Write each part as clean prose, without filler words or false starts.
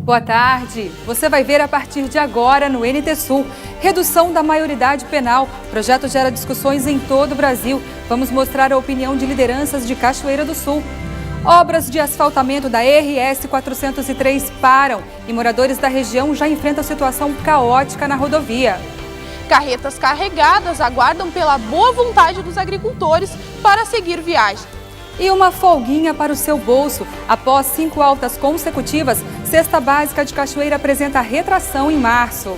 Boa tarde. Você vai ver a partir de agora no NT Sul. Redução da maioridade penal. O projeto gera discussões em todo o Brasil. Vamos mostrar a opinião de lideranças de Cachoeira do Sul. Obras de asfaltamento da RS 403 param e moradores da região já enfrentam situação caótica na rodovia. Carretas carregadas aguardam pela boa vontade dos agricultores para seguir viagem. E uma folguinha para o seu bolso. Após 5 altas consecutivas, Cesta Básica de Cachoeira apresenta retração em março.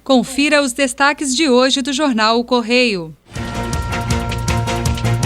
Confira os destaques de hoje do jornal O Correio.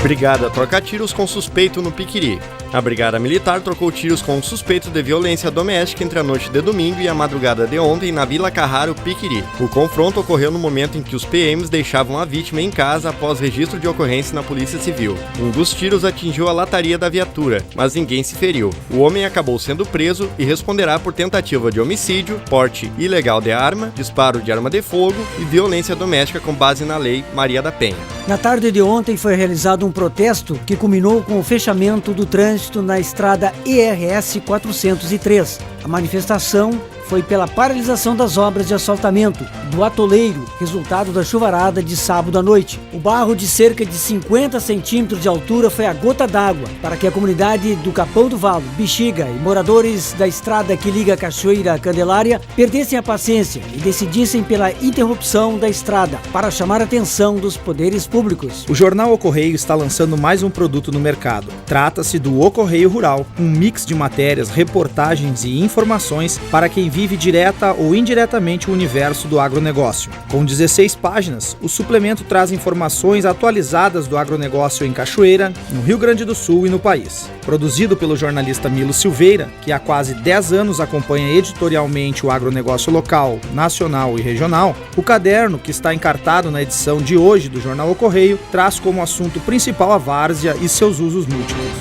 Brigada troca tiros com suspeito no Piquiri. A Brigada Militar trocou tiros com um suspeito de violência doméstica entre a noite de domingo e a madrugada de ontem na Vila Carraro, Piquiri. O confronto ocorreu no momento em que os PMs deixavam a vítima em casa após registro de ocorrência na Polícia Civil. Um dos tiros atingiu a lataria da viatura, mas ninguém se feriu. O homem acabou sendo preso e responderá por tentativa de homicídio, porte ilegal de arma, disparo de arma de fogo e violência doméstica com base na Lei Maria da Penha. Na tarde de ontem foi realizado um protesto que culminou com o fechamento do trânsito na estrada ERS 403. A manifestação foi pela paralisação das obras de asfaltamento do atoleiro, resultado da chuvarada de sábado à noite. O barro de cerca de 50 centímetros de altura foi a gota d'água para que a comunidade do Capão do Valo, Bexiga e moradores da estrada que liga Cachoeira à Candelária perdessem a paciência e decidissem pela interrupção da estrada para chamar a atenção dos poderes públicos. O jornal O Correio está lançando mais um produto no mercado. Trata-se do O Correio Rural, um mix de matérias, reportagens e informações para quem vive direta ou indiretamente o universo do agronegócio. Com 16 páginas, o suplemento traz informações atualizadas do agronegócio em Cachoeira, no Rio Grande do Sul e no país. Produzido pelo jornalista Milo Silveira, que há quase 10 anos acompanha editorialmente o agronegócio local, nacional e regional, o caderno, que está encartado na edição de hoje do jornal O Correio, traz como assunto principal a várzea e seus usos múltiplos.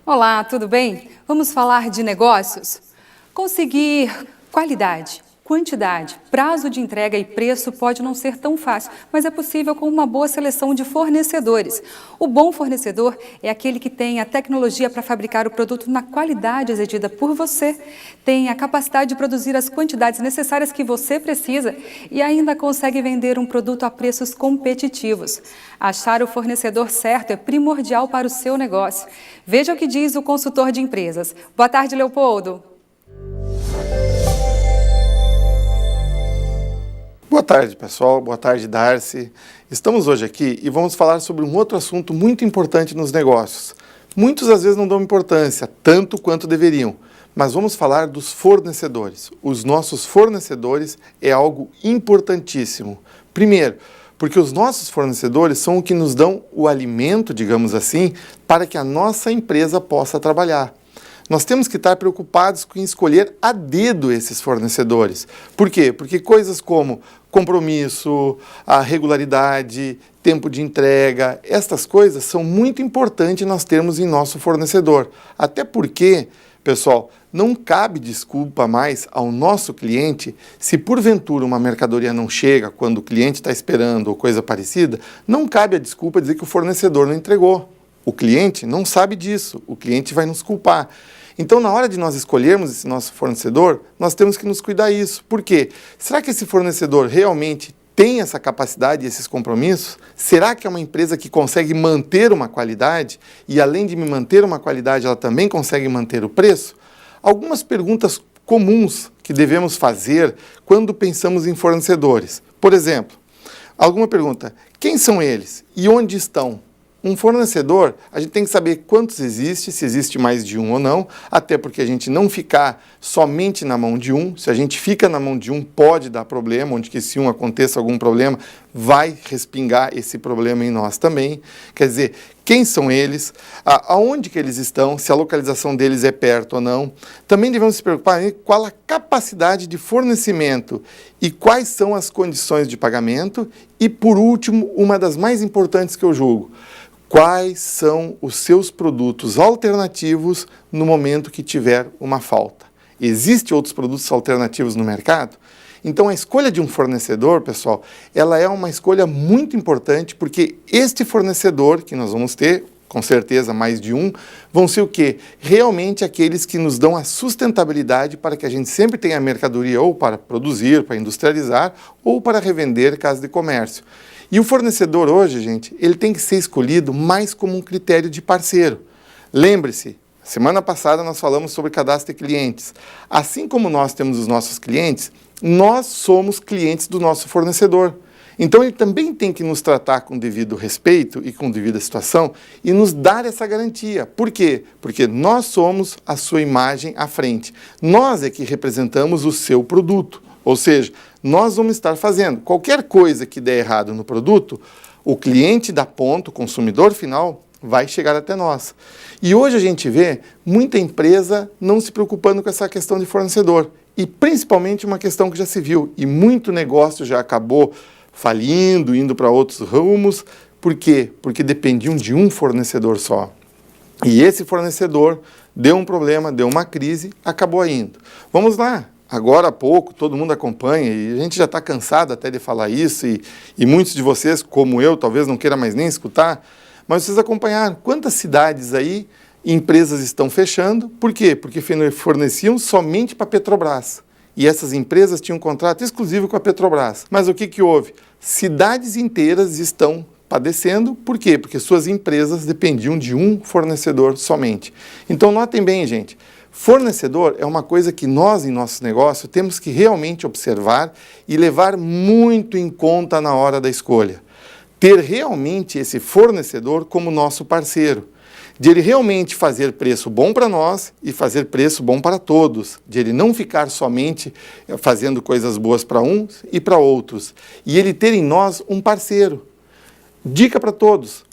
Olá, tudo bem? Vamos falar de negócios? Conseguir qualidade, quantidade, prazo de entrega e preço pode não ser tão fácil, mas é possível com uma boa seleção de fornecedores. O bom fornecedor é aquele que tem a tecnologia para fabricar o produto na qualidade exigida por você, tem a capacidade de produzir as quantidades necessárias que você precisa e ainda consegue vender um produto a preços competitivos. Achar o fornecedor certo é primordial para o seu negócio. Veja o que diz o consultor de empresas. Boa tarde, Leopoldo. Boa tarde, pessoal. Boa tarde, Darcy. Estamos hoje aqui e vamos falar sobre um outro assunto muito importante nos negócios. Muitos às vezes não dão importância, tanto quanto deveriam, mas vamos falar dos fornecedores. Os nossos fornecedores é algo importantíssimo. Primeiro, porque os nossos fornecedores são o que nos dão o alimento, digamos assim, para que a nossa empresa possa trabalhar. Nós temos que estar preocupados com escolher a dedo esses fornecedores. Por quê? Porque coisas como compromisso, a regularidade, tempo de entrega, estas coisas são muito importantes nós termos em nosso fornecedor. Até porque, pessoal, não cabe desculpa mais ao nosso cliente se porventura uma mercadoria não chega quando o cliente está esperando ou coisa parecida, não cabe a desculpa dizer que o fornecedor não entregou. O cliente não sabe disso, o cliente vai nos culpar. Então, na hora de nós escolhermos esse nosso fornecedor, nós temos que nos cuidar disso. Por quê? Será que esse fornecedor realmente tem essa capacidade e esses compromissos? Será que é uma empresa que consegue manter uma qualidade e, além de me manter uma qualidade, ela também consegue manter o preço? Algumas perguntas comuns que devemos fazer quando pensamos em fornecedores. Por exemplo, alguma pergunta: quem são eles e onde estão? Um fornecedor, a gente tem que saber quantos existe, se existe mais de um ou não, até porque a gente não ficar somente na mão de um. Se a gente fica na mão de um, pode dar problema, onde que se um aconteça algum problema, vai respingar esse problema em nós também. Quer dizer, quem são eles, aonde que eles estão, se a localização deles é perto ou não. Também devemos se preocupar em qual a capacidade de fornecimento e quais são as condições de pagamento. E, por último, uma das mais importantes que eu julgo: quais são os seus produtos alternativos no momento que tiver uma falta? Existem outros produtos alternativos no mercado? Então, a escolha de um fornecedor, pessoal, ela é uma escolha muito importante, porque este fornecedor, que nós vamos ter, com certeza mais de um, vão ser o quê? Realmente aqueles que nos dão a sustentabilidade para que a gente sempre tenha mercadoria ou para produzir, para industrializar, ou para revender caso de comércio. E o fornecedor hoje, gente, ele tem que ser escolhido mais como um critério de parceiro. Lembre-se, semana passada nós falamos sobre cadastro de clientes. Assim como nós temos os nossos clientes, nós somos clientes do nosso fornecedor. Então ele também tem que nos tratar com devido respeito e com devida situação e nos dar essa garantia. Por quê? Porque nós somos a sua imagem à frente. Nós é que representamos o seu produto. Ou seja, nós vamos estar fazendo qualquer coisa que der errado no produto, o cliente da ponta, o consumidor final, vai chegar até nós. E hoje a gente vê muita empresa não se preocupando com essa questão de fornecedor. E principalmente uma questão que já se viu, e muito negócio já acabou falindo, indo para outros rumos. Por quê? Porque dependiam de um fornecedor só. E esse fornecedor deu um problema, deu uma crise, acabou indo. Vamos lá. Agora há pouco, todo mundo acompanha, e a gente já está cansado até de falar isso, e muitos de vocês, como eu, talvez não queira mais nem escutar, mas vocês acompanharam quantas cidades aí, empresas estão fechando. Por quê? Porque forneciam somente para a Petrobras. E essas empresas tinham um contrato exclusivo com a Petrobras. Mas o que houve? Cidades inteiras estão padecendo. Por quê? Porque suas empresas dependiam de um fornecedor somente. Então notem bem, gente, fornecedor é uma coisa que nós, em nosso negócio, temos que realmente observar e levar muito em conta na hora da escolha. Ter realmente esse fornecedor como nosso parceiro. De ele realmente fazer preço bom para nós e fazer preço bom para todos. De ele não ficar somente fazendo coisas boas para uns e para outros. E ele ter em nós um parceiro. Dica para todos.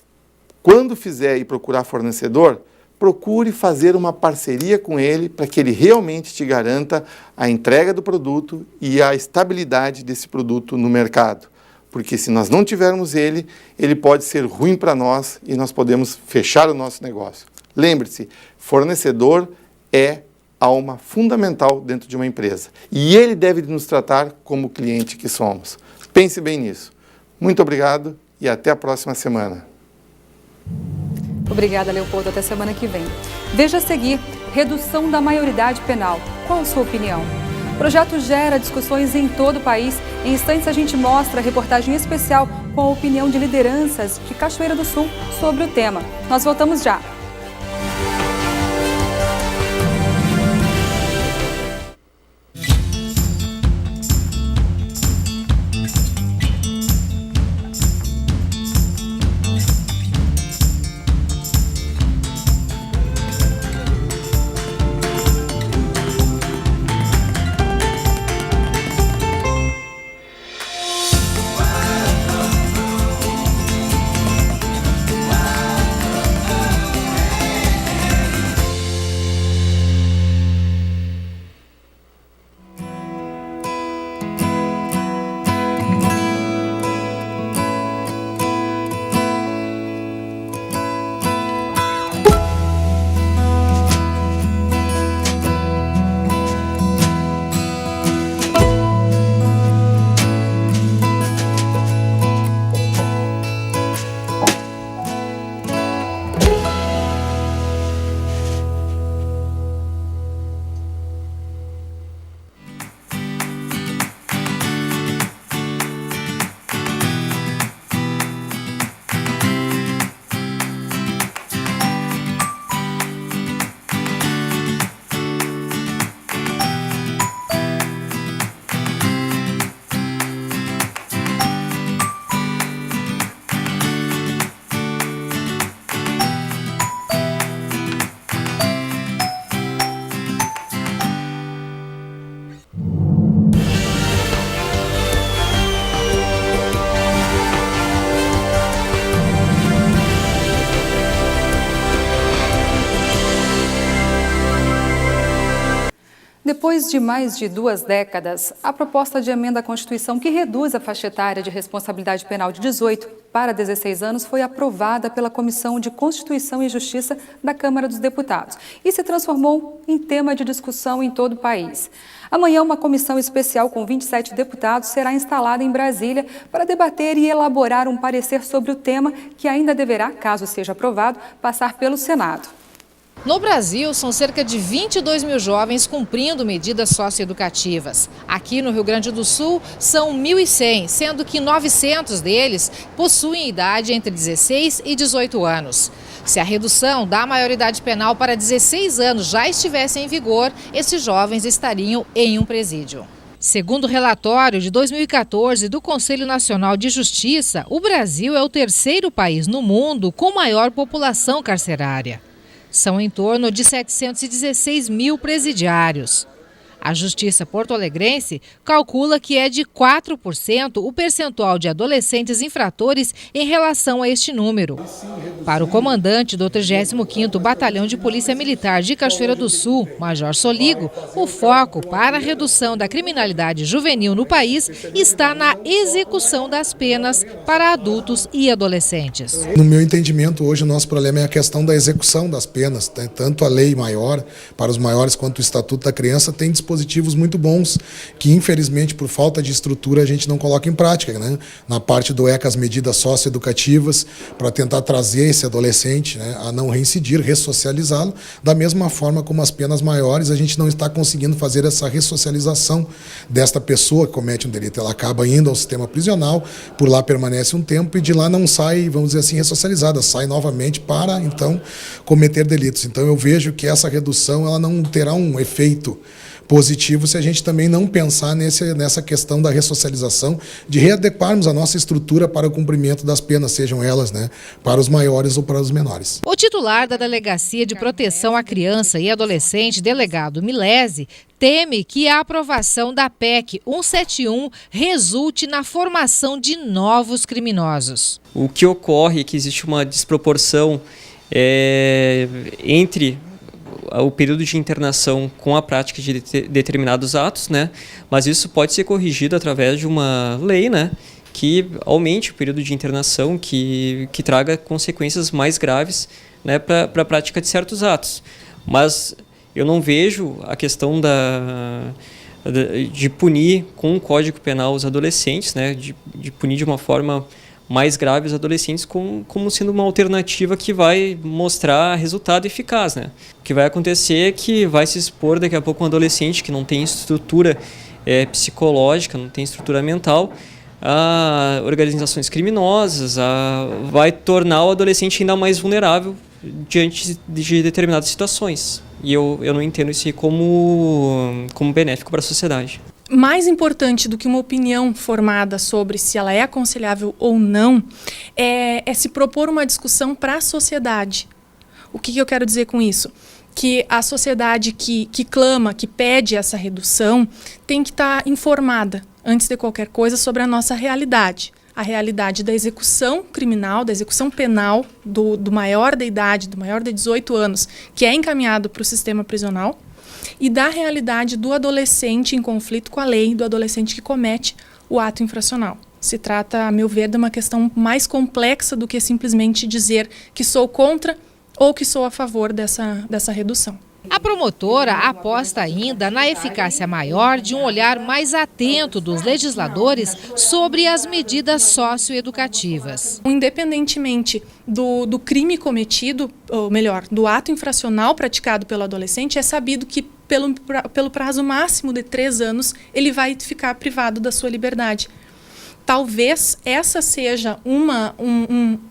Quando fizer e procurar fornecedor, procure fazer uma parceria com ele para que ele realmente te garanta a entrega do produto e a estabilidade desse produto no mercado. Porque se nós não tivermos ele, ele pode ser ruim para nós e nós podemos fechar o nosso negócio. Lembre-se, fornecedor é alma fundamental dentro de uma empresa. E ele deve nos tratar como cliente que somos. Pense bem nisso. Muito obrigado e até a próxima semana. Obrigada, Leopoldo. Até semana que vem. Veja a seguir, redução da maioridade penal. Qual a sua opinião? O projeto gera discussões em todo o país. Em instantes a gente mostra a reportagem especial com a opinião de lideranças de Cachoeira do Sul sobre o tema. Nós voltamos já. Depois de mais de 2 décadas, a proposta de emenda à Constituição que reduz a faixa etária de responsabilidade penal de 18 para 16 anos foi aprovada pela Comissão de Constituição e Justiça da Câmara dos Deputados e se transformou em tema de discussão em todo o país. Amanhã, uma comissão especial com 27 deputados será instalada em Brasília para debater e elaborar um parecer sobre o tema que ainda deverá, caso seja aprovado, passar pelo Senado. No Brasil, são cerca de 22 mil jovens cumprindo medidas socioeducativas. Aqui no Rio Grande do Sul, são 1.100, sendo que 900 deles possuem idade entre 16 e 18 anos. Se a redução da maioridade penal para 16 anos já estivesse em vigor, esses jovens estariam em um presídio. Segundo o relatório de 2014 do Conselho Nacional de Justiça, o Brasil é o 3º país no mundo com maior população carcerária. São em torno de 716 mil presidiários. A Justiça porto-alegrense calcula que é de 4% o percentual de adolescentes infratores em relação a este número. Para o comandante do 35º Batalhão de Polícia Militar de Cachoeira do Sul, Major Soligo, o foco para a redução da criminalidade juvenil no país está na execução das penas para adultos e adolescentes. No meu entendimento, hoje o nosso problema é a questão da execução das penas. Tanto a lei maior para os maiores quanto o Estatuto da Criança tem dispositivos muito bons que, infelizmente, por falta de estrutura, a gente não coloca em prática, né? Na parte do ECA, as medidas socioeducativas para tentar trazer esse adolescente, né, a não reincidir, ressocializá-lo, da mesma forma como as penas maiores, a gente não está conseguindo fazer essa ressocialização desta pessoa que comete um delito. Ela acaba indo ao sistema prisional, por lá permanece um tempo e de lá não sai, vamos dizer assim, ressocializada, sai novamente para, então, cometer delitos. Então, eu vejo que essa redução ela não terá um efeito positivo se a gente também não pensar nessa questão da ressocialização, de readequarmos a nossa estrutura para o cumprimento das penas, sejam elas, né, para os maiores ou para os menores. O titular da Delegacia de Proteção à Criança e Adolescente, delegado Milese, teme que a aprovação da PEC 171 resulte na formação de novos criminosos. O que ocorre é que existe uma desproporção entre o período de internação com a prática de determinados atos, né? Mas isso pode ser corrigido através de uma lei, né, que aumente o período de internação, que traga consequências mais graves, né, para a prática de certos atos. Mas eu não vejo a questão de punir com o Código Penal os adolescentes, né, de punir de uma forma mais grave os adolescentes como sendo uma alternativa que vai mostrar resultado eficaz, né? O que vai acontecer é que vai se expor daqui a pouco um adolescente que não tem estrutura psicológica, não tem estrutura mental, a organizações criminosas, vai tornar o adolescente ainda mais vulnerável diante de determinadas situações. E eu não entendo isso como benéfico para a sociedade. Mais importante do que uma opinião formada sobre se ela é aconselhável ou não, é se propor uma discussão para a sociedade. O que eu quero dizer com isso? Que a sociedade que clama, que pede essa redução, tem que estar informada, antes de qualquer coisa, sobre a nossa realidade. A realidade da execução criminal, da execução penal do maior de idade, do maior de 18 anos, que é encaminhado para o sistema prisional, e da realidade do adolescente em conflito com a lei, do adolescente que comete o ato infracional. Se trata, a meu ver, de uma questão mais complexa do que simplesmente dizer que sou contra ou que sou a favor dessa redução. A promotora aposta ainda na eficácia maior de um olhar mais atento dos legisladores sobre as medidas socioeducativas. Independentemente do crime cometido, ou melhor, do ato infracional praticado pelo adolescente, é sabido que pelo prazo máximo de 3 anos ele vai ficar privado da sua liberdade. Talvez essa seja um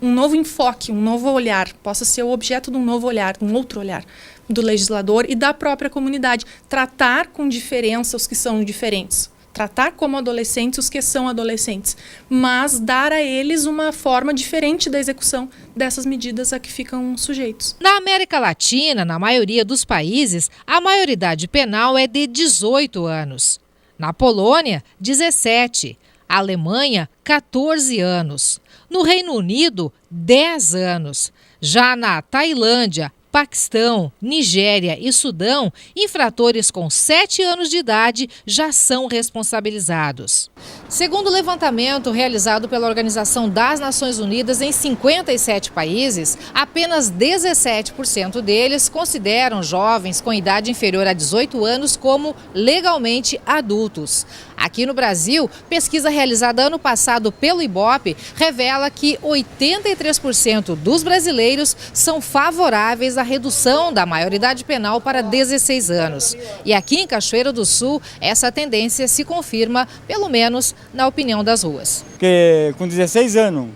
novo enfoque, um novo olhar, possa ser o objeto de um novo olhar, um outro olhar do legislador e da própria comunidade. Tratar com diferença os que são diferentes. Tratar como adolescentes os que são adolescentes. Mas dar a eles uma forma diferente da execução dessas medidas a que ficam sujeitos. Na América Latina, na maioria dos países, a maioridade penal é de 18 anos. Na Polônia, 17. Alemanha, 14 anos. No Reino Unido, 10 anos. Já na Tailândia, Paquistão, Nigéria e Sudão, infratores com 7 anos de idade já são responsabilizados. Segundo o levantamento realizado pela Organização das Nações Unidas em 57 países, apenas 17% deles consideram jovens com idade inferior a 18 anos como legalmente adultos. Aqui no Brasil, pesquisa realizada ano passado pelo IBOPE revela que 83% dos brasileiros são favoráveis à redução da maioridade penal para 16 anos. E aqui em Cachoeira do Sul, essa tendência se confirma, pelo menos na opinião das ruas. Porque com 16 anos,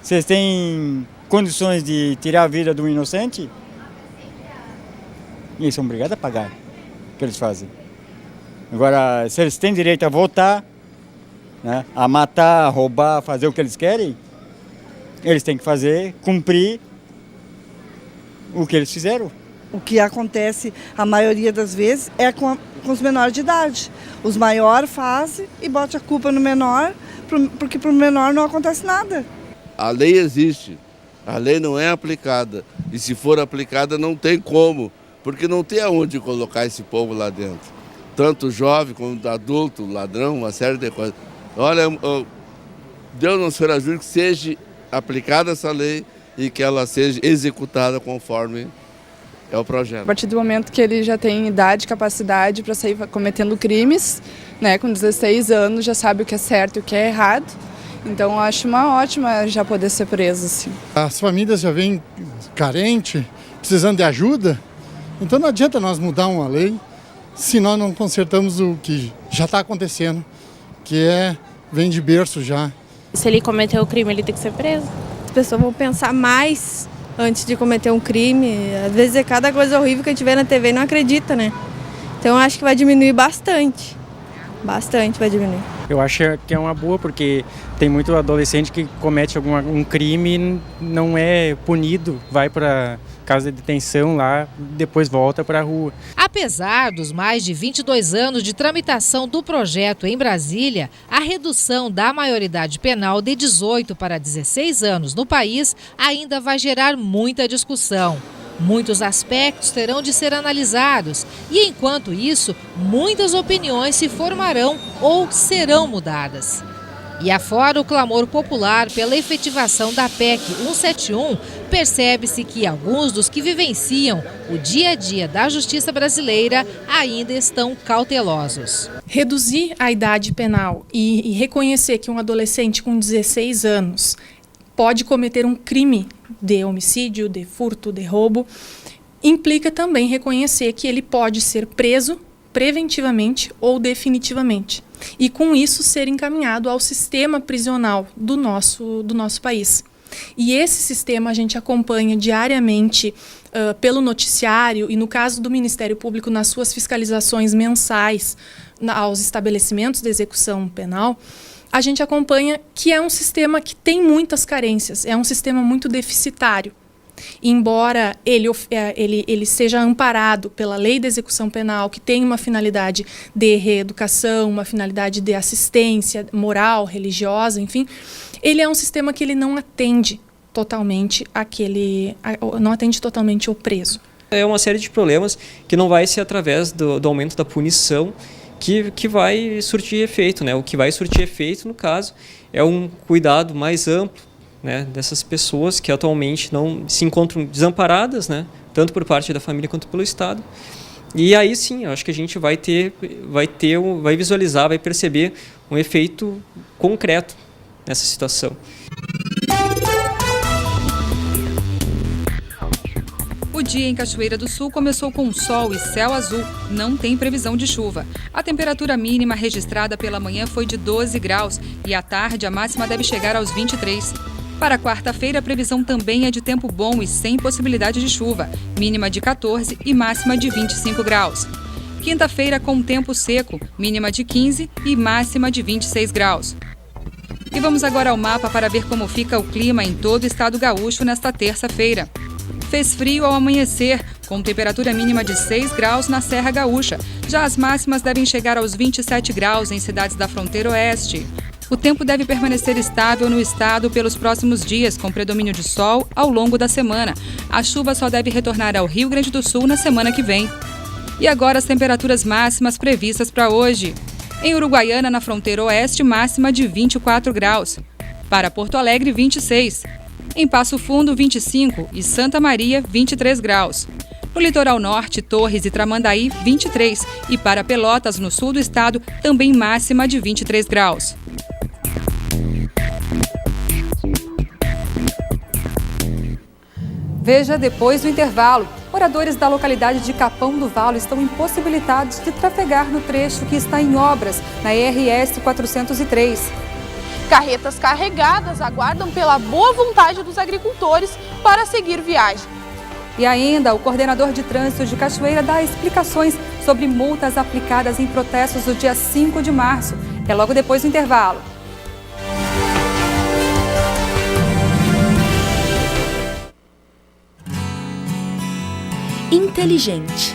vocês têm condições de tirar a vida de um inocente? E eles são obrigados a pagar o que eles fazem. Agora, se eles têm direito a votar, né, a matar, a roubar, fazer o que eles querem, eles têm que fazer, cumprir o que eles fizeram. O que acontece, a maioria das vezes, é com os menores de idade. Os maiores fazem e botam a culpa no menor, porque para o menor não acontece nada. A lei existe, a lei não é aplicada. E se for aplicada, não tem como, porque não tem aonde colocar esse povo lá dentro. Tanto jovem como adulto, ladrão, uma série de coisas. Olha, Deus nos fará juro que seja aplicada essa lei e que ela seja executada conforme é o projeto. A partir do momento que ele já tem idade, capacidade para sair cometendo crimes, né, com 16 anos já sabe o que é certo e o que é errado. Então eu acho uma ótima já poder ser preso, assim. As famílias já vêm carentes, precisando de ajuda, então não adianta nós mudar uma lei se nós não consertamos o que já está acontecendo, que vem de berço já. Se ele cometeu o crime, ele tem que ser preso. As pessoas vão pensar mais antes de cometer um crime. Às vezes é cada coisa horrível que a gente vê na TV e não acredita, né? Então eu acho que vai diminuir bastante. Bastante vai diminuir. Eu acho que é uma boa, porque tem muito adolescente que comete um crime e não é punido, vai para casa de detenção lá, depois volta para a rua. Apesar dos mais de 22 anos de tramitação do projeto em Brasília, a redução da maioridade penal de 18 para 16 anos no país ainda vai gerar muita discussão. Muitos aspectos terão de ser analisados e, enquanto isso, muitas opiniões se formarão ou serão mudadas. E afora o clamor popular pela efetivação da PEC 171, percebe-se que alguns dos que vivenciam o dia a dia da justiça brasileira ainda estão cautelosos. Reduzir a idade penal e reconhecer que um adolescente com 16 anos pode cometer um crime de homicídio, de furto, de roubo, implica também reconhecer que ele pode ser preso preventivamente ou definitivamente. E com isso ser encaminhado ao sistema prisional do nosso país. E esse sistema a gente acompanha diariamente pelo noticiário e, no caso do Ministério Público, nas suas fiscalizações mensais aos estabelecimentos de execução penal, a gente acompanha que é um sistema que tem muitas carências, é um sistema muito deficitário. Embora ele seja amparado pela lei de execução penal, que tem uma finalidade de reeducação, uma finalidade de assistência moral, religiosa, enfim, ele é um sistema que ele não atende totalmente o preso. É uma série de problemas que não vai ser através do aumento da punição que vai surtir efeito, né? O que vai surtir efeito, no caso, é um cuidado mais amplo, né, dessas pessoas que atualmente não se encontram desamparadas, né, tanto por parte da família quanto pelo Estado. E aí sim, eu acho que a gente vai visualizar, vai perceber um efeito concreto nessa situação. O dia em Cachoeira do Sul começou com sol e céu azul. Não tem previsão de chuva. A temperatura mínima registrada pela manhã foi de 12 graus e à tarde a máxima deve chegar aos 23. Para quarta-feira, a previsão também é de tempo bom e sem possibilidade de chuva, mínima de 14 e máxima de 25 graus. Quinta-feira, com tempo seco, mínima de 15 e máxima de 26 graus. E vamos agora ao mapa para ver como fica o clima em todo o estado gaúcho nesta terça-feira. Fez frio ao amanhecer, com temperatura mínima de 6 graus na Serra Gaúcha. Já as máximas devem chegar aos 27 graus em cidades da fronteira oeste. O tempo deve permanecer estável no estado pelos próximos dias, com predomínio de sol ao longo da semana. A chuva só deve retornar ao Rio Grande do Sul na semana que vem. E agora as temperaturas máximas previstas para hoje. Em Uruguaiana, na fronteira oeste, máxima de 24 graus. Para Porto Alegre, 26. Em Passo Fundo, 25 e Santa Maria, 23 graus. No litoral norte, Torres e Tramandaí, 23. E para Pelotas, no sul do estado, também máxima de 23 graus. Veja depois do intervalo. Moradores da localidade de Capão do Valo estão impossibilitados de trafegar no trecho que está em obras na RS 403. Carretas carregadas aguardam pela boa vontade dos agricultores para seguir viagem. E ainda, o coordenador de trânsito de Cachoeira dá explicações sobre multas aplicadas em protestos do dia 5 de março. É logo depois do intervalo. Inteligente,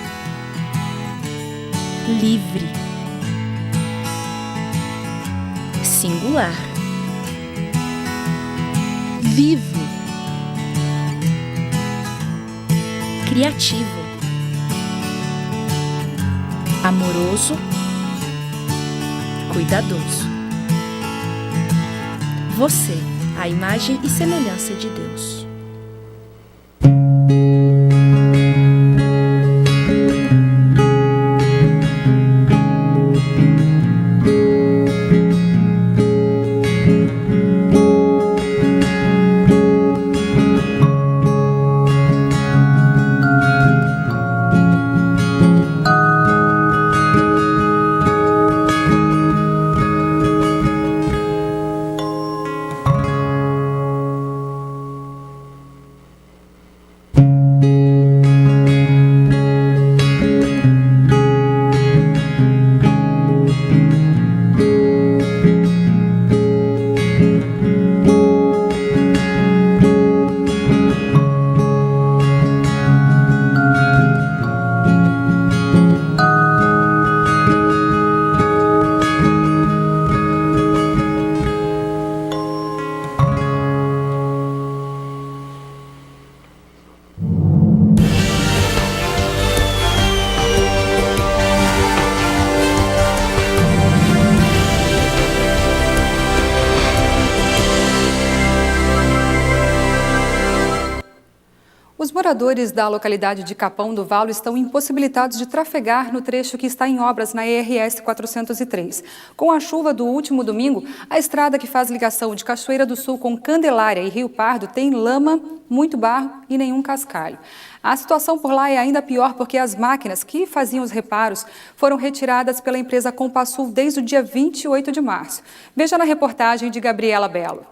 livre, singular, vivo, criativo, amoroso, cuidadoso. Você, a imagem e semelhança de Deus. Os moradores da localidade de Capão do Valo estão impossibilitados de trafegar no trecho que está em obras na RS 403. Com a chuva do último domingo, a estrada que faz ligação de Cachoeira do Sul com Candelária e Rio Pardo tem lama, muito barro e nenhum cascalho. A situação por lá é ainda pior porque as máquinas que faziam os reparos foram retiradas pela empresa Compassul desde o dia 28 de março. Veja na reportagem de Gabriela Belo.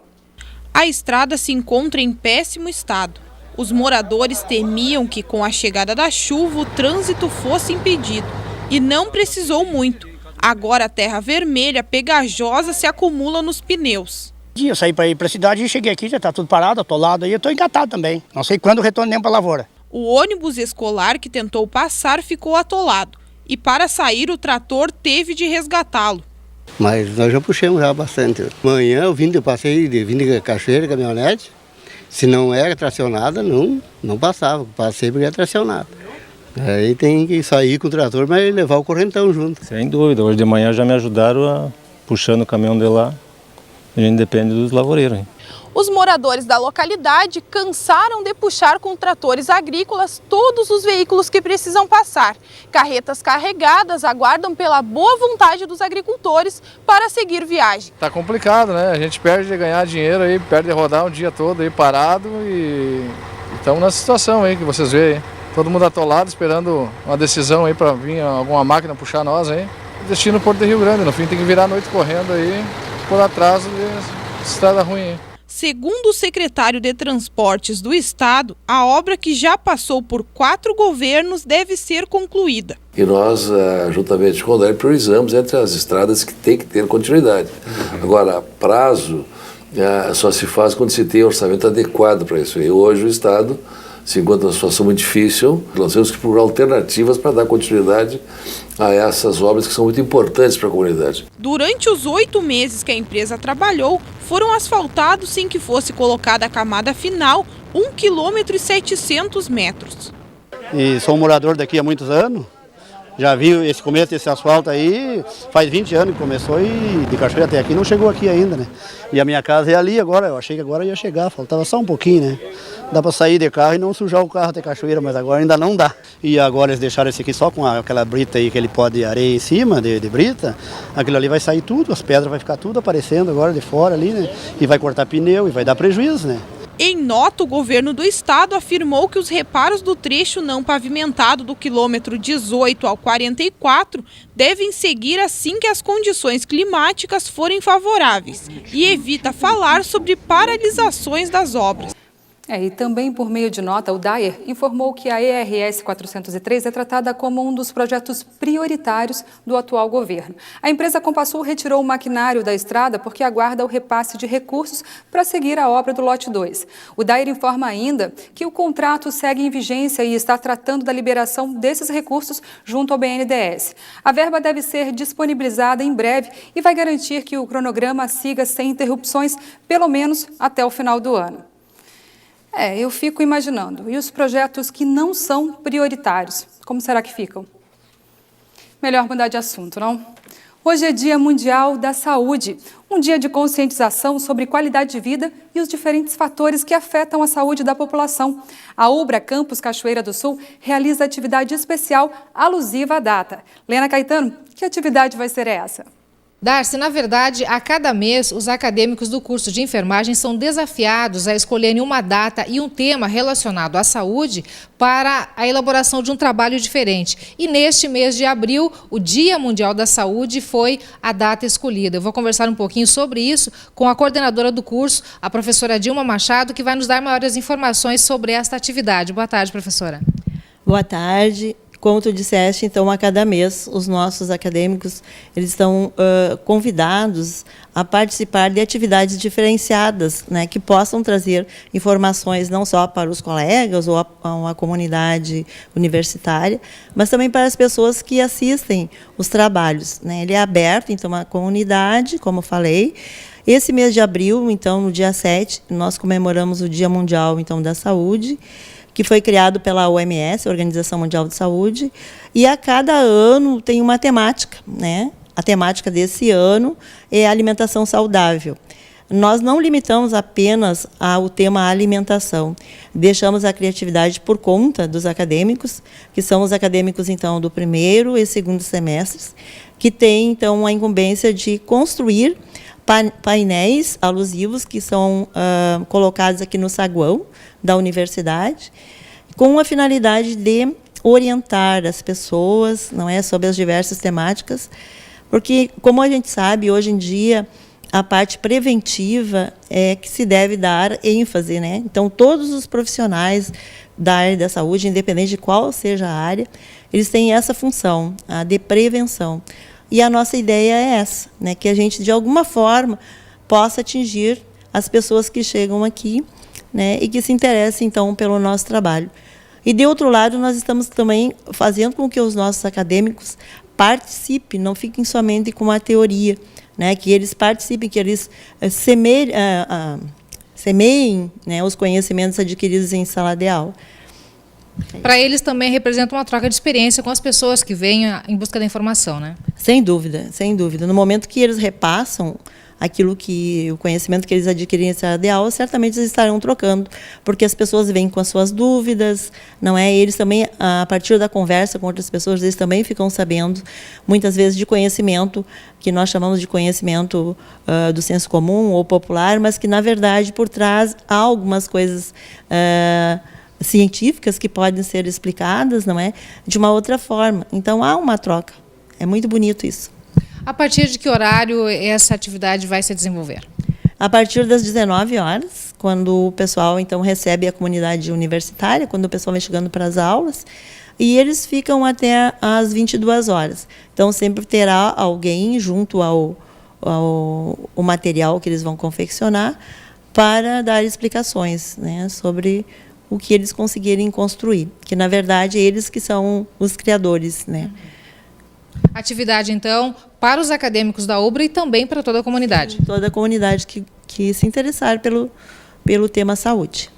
A estrada se encontra em péssimo estado. Os moradores temiam que, com a chegada da chuva, o trânsito fosse impedido. E não precisou muito. Agora a terra vermelha pegajosa se acumula nos pneus. Eu saí para ir para a cidade e cheguei aqui, já está tudo parado, atolado aí, eu estou engatado também. Não sei quando retornemos para a lavoura. O ônibus escolar que tentou passar ficou atolado. E para sair, o trator teve de resgatá-lo. Mas nós já puxamos já bastante. Amanhã eu vim de Cachoeira, caminhonete. Se não era tracionada, não passava. Passei porque é tracionada. Aí tem que sair com o trator, mas levar o correntão junto. Sem dúvida. Hoje de manhã já me ajudaram puxando o caminhão de lá. A gente depende dos lavoureiros. Hein? Os moradores da localidade cansaram de puxar com tratores agrícolas todos os veículos que precisam passar. Carretas carregadas aguardam pela boa vontade dos agricultores para seguir viagem. Tá complicado, né? A gente perde de ganhar dinheiro aí, perde de rodar um dia todo aí parado e estamos nessa situação aí que vocês veem. Todo mundo atolado esperando uma decisão aí para vir alguma máquina puxar nós aí. Destino Porto de Rio Grande, no fim tem que virar a noite correndo aí por atraso de estrada ruim aí. Segundo o secretário de Transportes do Estado, a obra que já passou por 4 governos deve ser concluída. E nós, juntamente com o DER, priorizamos entre as estradas que tem que ter continuidade. Agora, prazo só se faz quando se tem orçamento adequado para isso. E hoje o Estado se encontra numa situação muito difícil, nós temos que procurar alternativas para dar continuidade a essas obras que são muito importantes para a comunidade. Durante os 8 meses que a empresa trabalhou, foram asfaltados sem que fosse colocada a camada final, 1,7 km. E sou um morador daqui há muitos anos. Já vi esse começo desse asfalto aí, faz 20 anos que começou e de Cachoeira até aqui não chegou aqui ainda, né? E a minha casa é ali agora, eu achei que agora ia chegar, faltava só um pouquinho, né? Dá para sair de carro e não sujar o carro até Cachoeira, mas agora ainda não dá. E agora eles deixaram esse aqui só com aquela brita aí que ele pode areia em cima de brita, aquilo ali vai sair tudo, as pedras vai ficar tudo aparecendo agora de fora ali, né? E vai cortar pneu e vai dar prejuízo, né? Em nota, o governo do estado afirmou que os reparos do trecho não pavimentado do quilômetro 18 ao 44 devem seguir assim que as condições climáticas forem favoráveis e evita falar sobre paralisações das obras. E também por meio de nota, o DAER informou que a ERS 403 é tratada como um dos projetos prioritários do atual governo. A empresa Compasul retirou o maquinário da estrada porque aguarda o repasse de recursos para seguir a obra do lote 2. O DAER informa ainda que o contrato segue em vigência e está tratando da liberação desses recursos junto ao BNDES. A verba deve ser disponibilizada em breve e vai garantir que o cronograma siga sem interrupções, pelo menos até o final do ano. Eu fico imaginando. E os projetos que não são prioritários, como será que ficam? Melhor mudar de assunto, não? Hoje é Dia Mundial da Saúde, um dia de conscientização sobre qualidade de vida e os diferentes fatores que afetam a saúde da população. A Ubra Campus Cachoeira do Sul realiza atividade especial alusiva à data. Lena Caetano, que atividade vai ser essa? Darcy, na verdade, a cada mês, os acadêmicos do curso de enfermagem são desafiados a escolherem uma data e um tema relacionado à saúde para a elaboração de um trabalho diferente. E neste mês de abril, o Dia Mundial da Saúde foi a data escolhida. Eu vou conversar um pouquinho sobre isso com a coordenadora do curso, a professora Dilma Machado, que vai nos dar maiores informações sobre esta atividade. Boa tarde, professora. Boa tarde. Como tu disseste, então, a cada mês, os nossos acadêmicos eles estão convidados a participar de atividades diferenciadas, né, que possam trazer informações não só para os colegas ou a comunidade universitária, mas também para as pessoas que assistem os trabalhos, né. Ele é aberto, então, à comunidade, como falei. Esse mês de abril, então, no dia 7, nós comemoramos o Dia Mundial, então, da Saúde, que foi criado pela OMS, Organização Mundial de Saúde, e a cada ano tem uma temática, né? A temática desse ano é a alimentação saudável. Nós não limitamos apenas ao tema alimentação, deixamos a criatividade por conta dos acadêmicos, que são os acadêmicos, então, do primeiro e segundo semestres, que têm, então, a incumbência de construir painéis alusivos que são colocados aqui no saguão da universidade, com a finalidade de orientar as pessoas, não é, sobre as diversas temáticas, porque, como a gente sabe, hoje em dia, a parte preventiva é que se deve dar ênfase, né? Então, todos os profissionais da área da saúde, independente de qual seja a área, eles têm essa função, a de prevenção. E a nossa ideia é essa, né, que a gente, de alguma forma, possa atingir as pessoas que chegam aqui, né, e que se interessem, então, pelo nosso trabalho. E, de outro lado, nós estamos também fazendo com que os nossos acadêmicos participem, não fiquem somente com a teoria, né, que eles participem, que eles semeiem, né, os conhecimentos adquiridos em sala de aula. Para eles também representa uma troca de experiência com as pessoas que vêm em busca da informação, né? Sem dúvida, sem dúvida. No momento que eles repassam o conhecimento que eles adquirem em sala de aula, certamente eles estarão trocando, porque as pessoas vêm com as suas dúvidas, não é? Eles também, a partir da conversa com outras pessoas, eles também ficam sabendo, muitas vezes, de conhecimento, que nós chamamos de conhecimento do senso comum ou popular, mas que, na verdade, por trás há algumas coisas científicas que podem ser explicadas, não é, de uma outra forma. Então há uma troca. É muito bonito isso. A partir de que horário essa atividade vai se desenvolver? A partir das 19 horas, quando o pessoal então recebe a comunidade universitária, quando o pessoal vem chegando para as aulas, e eles ficam até às 22 horas. Então sempre terá alguém junto ao o material que eles vão confeccionar para dar explicações, né, sobre o que eles conseguirem construir, que na verdade eles que são os criadores, né. Atividade, então, para os acadêmicos da UBRA e também para toda a comunidade. Toda a comunidade que se interessar pelo tema saúde.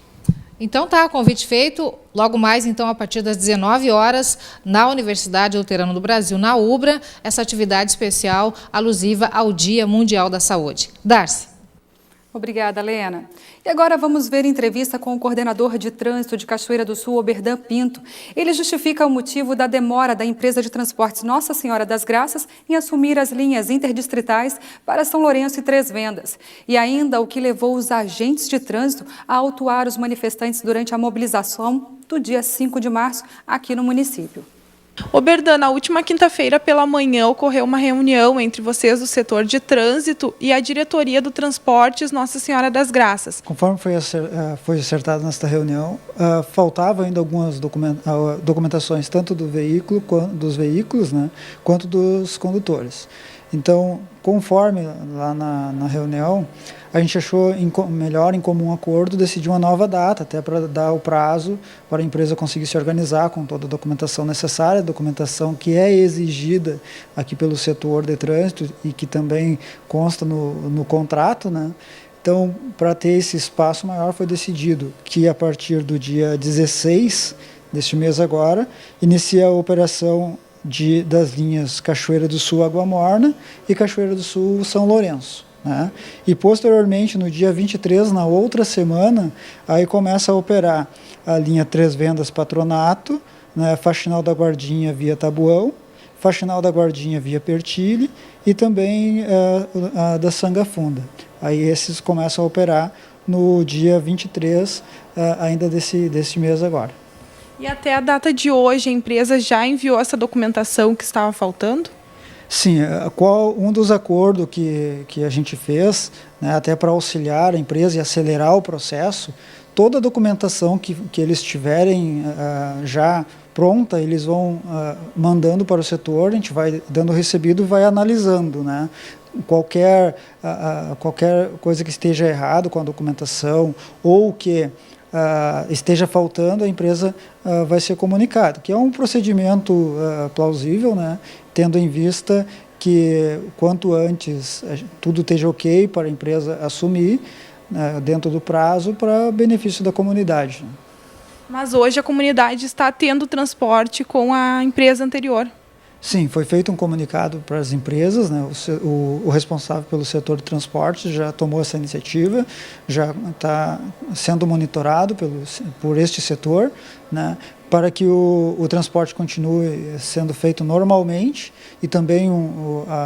Então tá, convite feito. Logo mais, então, a partir das 19 horas, na Universidade Luterana do Brasil, na UBRA, essa atividade especial alusiva ao Dia Mundial da Saúde. Darcy. Obrigada, Lena. E agora vamos ver entrevista com o coordenador de trânsito de Cachoeira do Sul, Oberdan Pinto. Ele justifica o motivo da demora da empresa de transportes Nossa Senhora das Graças em assumir as linhas interdistritais para São Lourenço e Três Vendas. E ainda o que levou os agentes de trânsito a autuar os manifestantes durante a mobilização do dia 5 de março aqui no município. Oberdan, na última quinta-feira pela manhã ocorreu uma reunião entre vocês do setor de trânsito e a diretoria do Transportes Nossa Senhora das Graças. Conforme foi acertado nesta reunião, faltavam ainda algumas documentações, tanto do veículo, dos veículos, né, quanto dos condutores. Então, conforme lá na reunião, a gente achou melhor, em comum acordo, decidir uma nova data, até para dar o prazo para a empresa conseguir se organizar com toda a documentação necessária, documentação que é exigida aqui pelo setor de trânsito e que também consta no contrato, né? Então, para ter esse espaço maior, foi decidido que a partir do dia 16 deste mês agora, inicia a operação das linhas Cachoeira do Sul Água Morna e Cachoeira do Sul São Lourenço, né? E posteriormente, no dia 23, na outra semana, aí começa a operar a linha Três Vendas Patronato, né, Faxinal da Guardinha via Tabuão, Faxinal da Guardinha via Pertile e também a da Sanga Funda. Aí esses começam a operar no dia 23 ainda desse mês agora. E até a data de hoje, a empresa já enviou essa documentação que estava faltando? Sim, um dos acordos que a gente fez, né, até para auxiliar a empresa e acelerar o processo, toda a documentação que eles tiverem já pronta, eles vão mandando para o setor, a gente vai dando recebido e vai analisando, né? Qualquer coisa que esteja errado com a documentação ou que esteja faltando, a empresa vai ser comunicada, que é um procedimento plausível, né, tendo em vista que quanto antes tudo esteja ok para a empresa assumir, dentro do prazo, para benefício da comunidade. Mas hoje a comunidade está tendo transporte com a empresa anterior. Sim, foi feito um comunicado para as empresas, né? O responsável pelo setor de transporte já tomou essa iniciativa, já está sendo monitorado por este setor, né? Para que o transporte continue sendo feito normalmente e também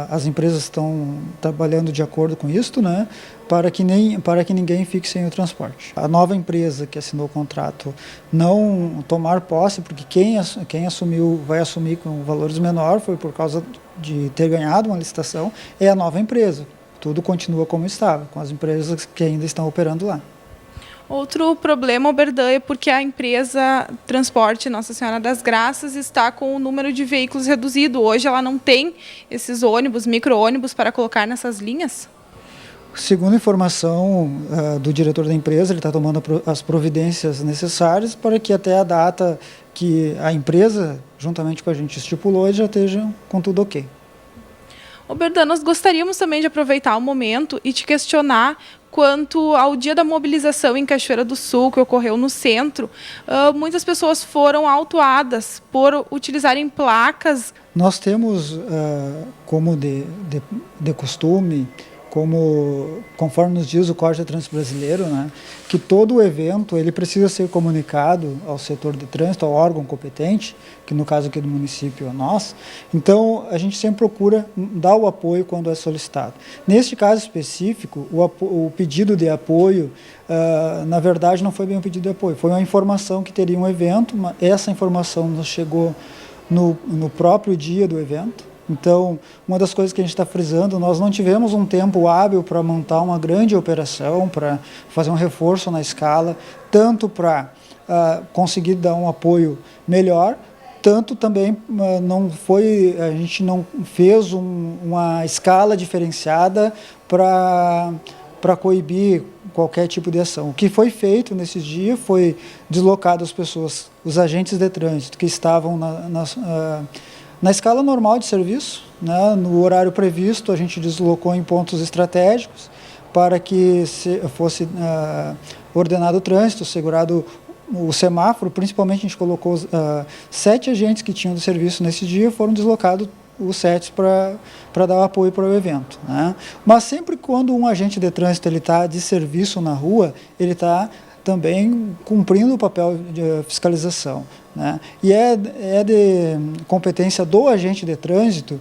as empresas estão trabalhando de acordo com isso, né? Para que ninguém fique sem o transporte. A nova empresa que assinou o contrato não tomar posse, porque quem assumiu vai assumir com valores menores, foi por causa de ter ganhado uma licitação, é a nova empresa. Tudo continua como estava, com as empresas que ainda estão operando lá. Outro problema, Oberdan, é porque a empresa Transporte Nossa Senhora das Graças está com o número de veículos reduzido. Hoje ela não tem esses ônibus, micro-ônibus, para colocar nessas linhas? Segundo a informação do diretor da empresa, ele está tomando as providências necessárias para que até a data que a empresa, juntamente com a gente, estipulou, já esteja com tudo ok. Oberdan, nós gostaríamos também de aproveitar o momento e te questionar quanto ao dia da mobilização em Cachoeira do Sul, que ocorreu no centro. Muitas pessoas foram autuadas por utilizarem placas. Nós temos, como de costume, conforme nos diz o Código de Trânsito Brasileiro, né, que todo o evento ele precisa ser comunicado ao setor de trânsito, ao órgão competente, que no caso aqui do município é nós. Então, a gente sempre procura dar o apoio quando é solicitado. Neste caso específico, o pedido de apoio, na verdade, não foi bem um pedido de apoio, foi uma informação que teria um evento, essa informação nos chegou no próprio dia do evento. Então, uma das coisas que a gente está frisando, nós não tivemos um tempo hábil para montar uma grande operação, para fazer um reforço na escala, tanto para conseguir dar um apoio melhor, tanto também a gente não fez uma escala diferenciada para coibir qualquer tipo de ação. O que foi feito nesses dias foi deslocado as pessoas, os agentes de trânsito que estavam na escala normal de serviço, né, no horário previsto, a gente deslocou em pontos estratégicos para que fosse ordenado o trânsito, segurado o semáforo. Principalmente a gente colocou 7 agentes que tinham de serviço nesse dia, foram deslocados os 7 para dar apoio para o evento, né? Mas sempre quando um agente de trânsito está de serviço na rua, ele está também cumprindo o papel de fiscalização, né? E é de competência do agente de trânsito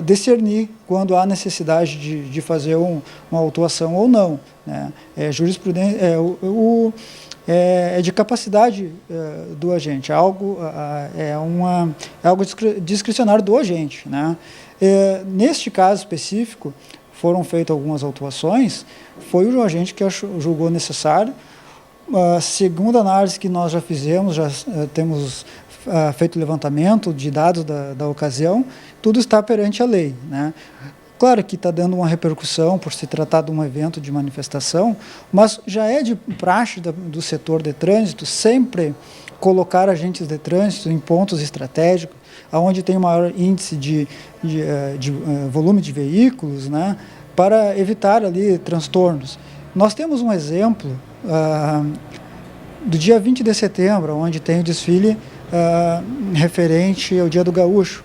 discernir quando há necessidade de fazer uma autuação ou não, né? Jurisprudência é de capacidade do agente, é algo discricionário do agente, né? Neste caso específico, foram feitas algumas autuações, foi o agente que julgou necessário. Segundo a análise que nós já fizemos, já temos feito levantamento de dados da ocasião, tudo está perante a lei, né? Claro que está dando uma repercussão por se tratar de um evento de manifestação, mas já é de praxe do setor de trânsito sempre colocar agentes de trânsito em pontos estratégicos, onde tem maior índice de volume de veículos, né, para evitar ali transtornos. Nós temos um exemplo do dia 20 de setembro, onde tem o desfile referente ao Dia do Gaúcho.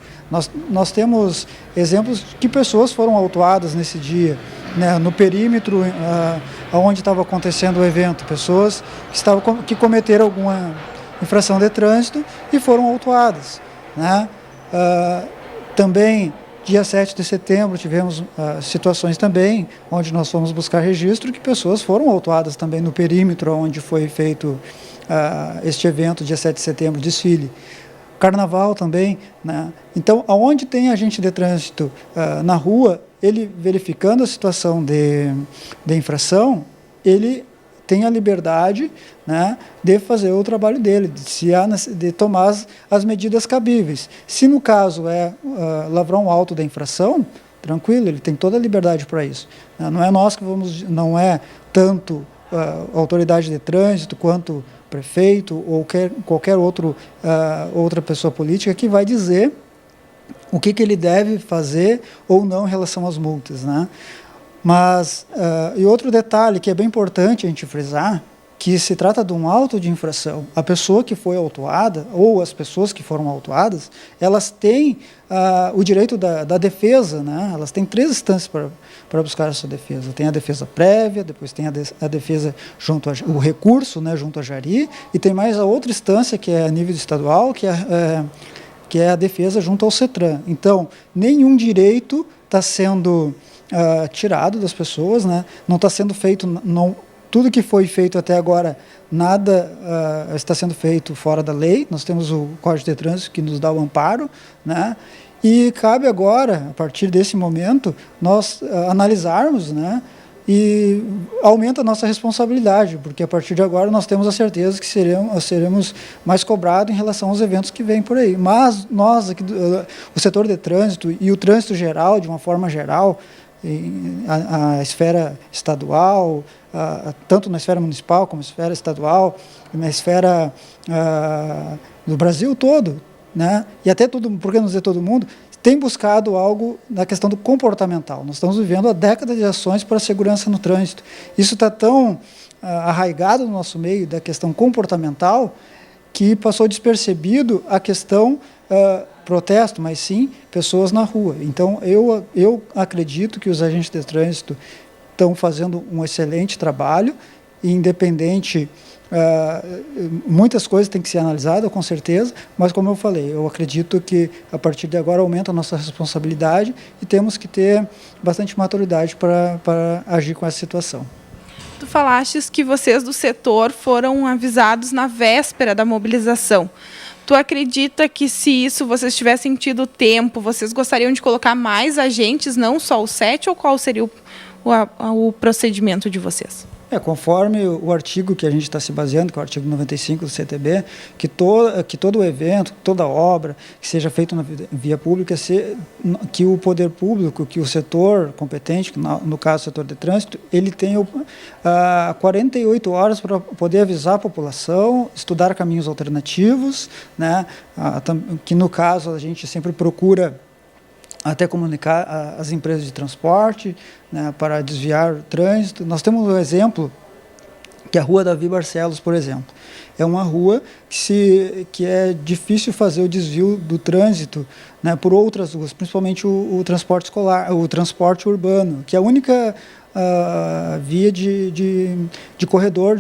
Nós temos exemplos que pessoas foram autuadas nesse dia, né, no perímetro onde estava acontecendo o evento, pessoas que cometeram alguma infração de trânsito e foram autuadas, né? Também, dia 7 de setembro, tivemos situações também onde nós fomos buscar registro que pessoas foram autuadas também no perímetro onde foi feito este evento, dia 7 de setembro, desfile. Carnaval também, né? Então, aonde tem agente de trânsito na rua, ele verificando a situação de infração, ele tem a liberdade, né, de fazer o trabalho dele, de tomar as medidas cabíveis. Se no caso lavrar um auto da infração, tranquilo, ele tem toda a liberdade para isso. Não é nós que não é tanto a autoridade de trânsito quanto prefeito ou qualquer outra pessoa política que vai dizer o que ele deve fazer ou não em relação às multas, né? Mas, e outro detalhe que é bem importante a gente frisar, que se trata de um auto de infração. A pessoa que foi autuada, ou as pessoas que foram autuadas, elas têm o direito da defesa, né? Elas têm 3 instâncias para buscar essa defesa. Tem a defesa prévia, depois tem a defesa o recurso, né, junto à Jari, e tem mais a outra instância, que é a nível estadual, que é a defesa junto ao CETRAN. Então, nenhum direito está sendo tirado das pessoas, né? Não está sendo feito... Tudo que foi feito até agora, nada está sendo feito fora da lei. Nós temos o Código de Trânsito que nos dá o amparo, né? E cabe agora, a partir desse momento, nós analisarmos, né? E aumenta a nossa responsabilidade, porque a partir de agora nós temos a certeza que seremos mais cobrados em relação aos eventos que vêm por aí. Mas nós, aqui, o setor de trânsito e o trânsito geral, de uma forma geral, a esfera estadual, tanto na esfera municipal como na esfera estadual, na esfera do Brasil todo, né? E até por que não dizer todo mundo, tem buscado algo na questão do comportamental. Nós estamos vivendo a década de ações para a segurança no trânsito. Isso está tão arraigado no nosso meio da questão comportamental que passou despercebido a questão protesto, mas sim pessoas na rua. Então, eu acredito que os agentes de trânsito estão fazendo um excelente trabalho, independente, muitas coisas têm que ser analisadas, com certeza, mas como eu falei, eu acredito que a partir de agora aumenta a nossa responsabilidade e temos que ter bastante maturidade para agir com essa situação. Tu falastes que vocês do setor foram avisados na véspera da mobilização. Tu acredita que se isso vocês tivessem tido tempo, vocês gostariam de colocar mais agentes, não só os 7, ou qual seria o procedimento de vocês? Conforme o artigo que a gente está se baseando, que é o artigo 95 do CTB, que todo evento, toda obra que seja feita na via pública, que o poder público, que o setor competente, no caso o setor de trânsito, ele tem 48 horas para poder avisar a população, estudar caminhos alternativos, né, que no caso a gente sempre procura até comunicar às empresas de transporte, né, para desviar o trânsito. Nós temos um exemplo, que é a Rua Davi Barcelos, por exemplo. É uma rua que é difícil fazer o desvio do trânsito, né, por outras ruas, principalmente o transporte escolar, o transporte urbano, que é a única via de corredor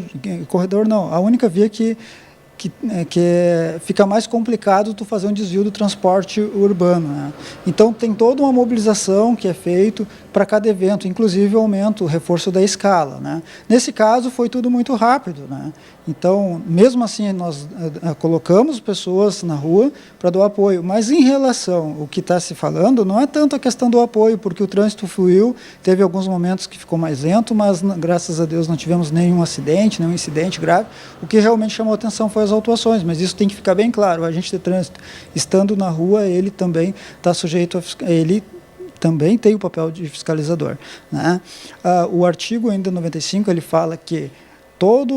não, a única via que fica mais complicado tu fazer um desvio do transporte urbano, né? Então tem toda uma mobilização que é feito para cada evento, inclusive o aumento, o reforço da escala, né? Nesse caso foi tudo muito rápido, né? Então, mesmo assim, nós colocamos pessoas na rua para dar apoio, mas em relação ao que está se falando, não é tanto a questão do apoio, porque o trânsito fluiu, teve alguns momentos que ficou mais lento, mas graças a Deus não tivemos nenhum acidente, nenhum incidente grave. O que realmente chamou a atenção foi as autuações, mas isso tem que ficar bem claro, o agente de trânsito, estando na rua, ele também está sujeito ele também tem o papel de fiscalizador, né? O artigo ainda 95, ele fala que toda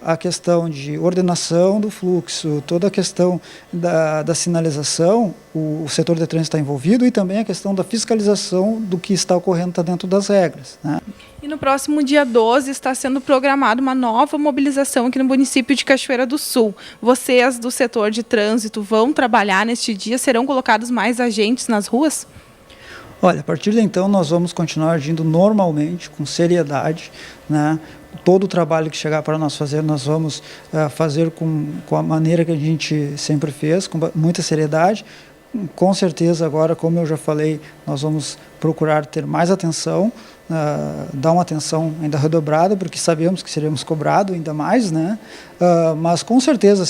a questão de ordenação do fluxo, toda a questão da sinalização, o setor de trânsito está envolvido, e também a questão da fiscalização do que está ocorrendo está dentro das regras, né? E no próximo dia 12 está sendo programada uma nova mobilização aqui no município de Cachoeira do Sul. Vocês do setor de trânsito vão trabalhar neste dia? Serão colocados mais agentes nas ruas? Olha, a partir de então nós vamos continuar agindo normalmente, com seriedade, né? Todo o trabalho que chegar para nós fazer, nós vamos fazer com a maneira que a gente sempre fez, com muita seriedade. Com certeza agora, como eu já falei, nós vamos procurar ter mais atenção, dar uma atenção ainda redobrada, porque sabemos que seremos cobrados ainda mais, né? Mas com certeza,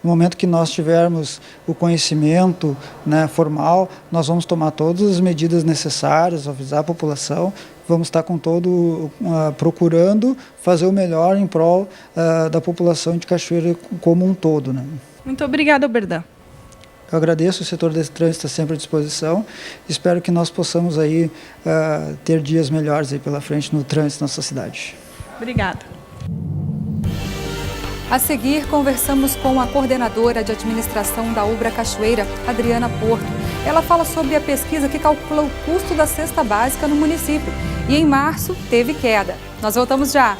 no momento que nós tivermos o conhecimento, né, formal, nós vamos tomar todas as medidas necessárias, avisar a população, vamos estar procurando fazer o melhor em prol da população de Cachoeira como um todo, né? Muito obrigada, Oberdan. Eu agradeço, o setor de trânsito está sempre à disposição. Espero que nós possamos aí ter dias melhores aí pela frente no trânsito da nossa cidade. Obrigada. A seguir, conversamos com a coordenadora de administração da Ubra Cachoeira, Adriana Porto. Ela fala sobre a pesquisa que calcula o custo da cesta básica no município. E em março teve queda. Nós voltamos já.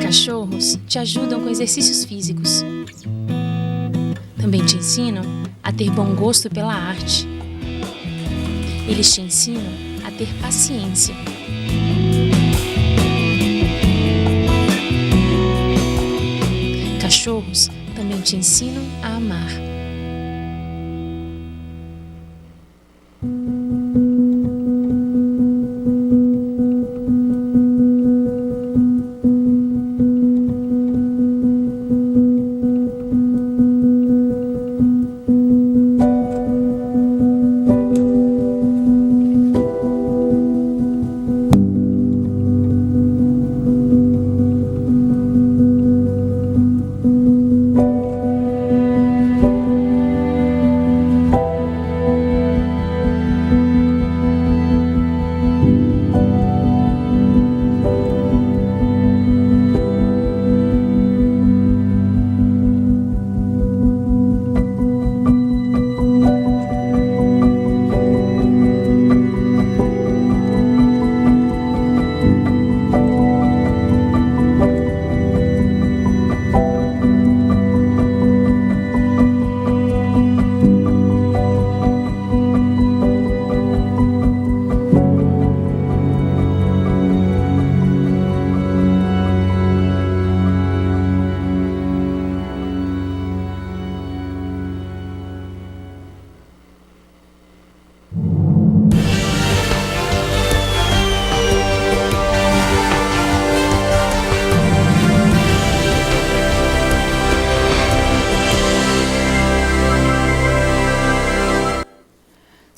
Cachorros te ajudam com exercícios físicos. Também te ensinam a ter bom gosto pela arte. Eles te ensinam a ter paciência. Cachorros também te ensinam a amar.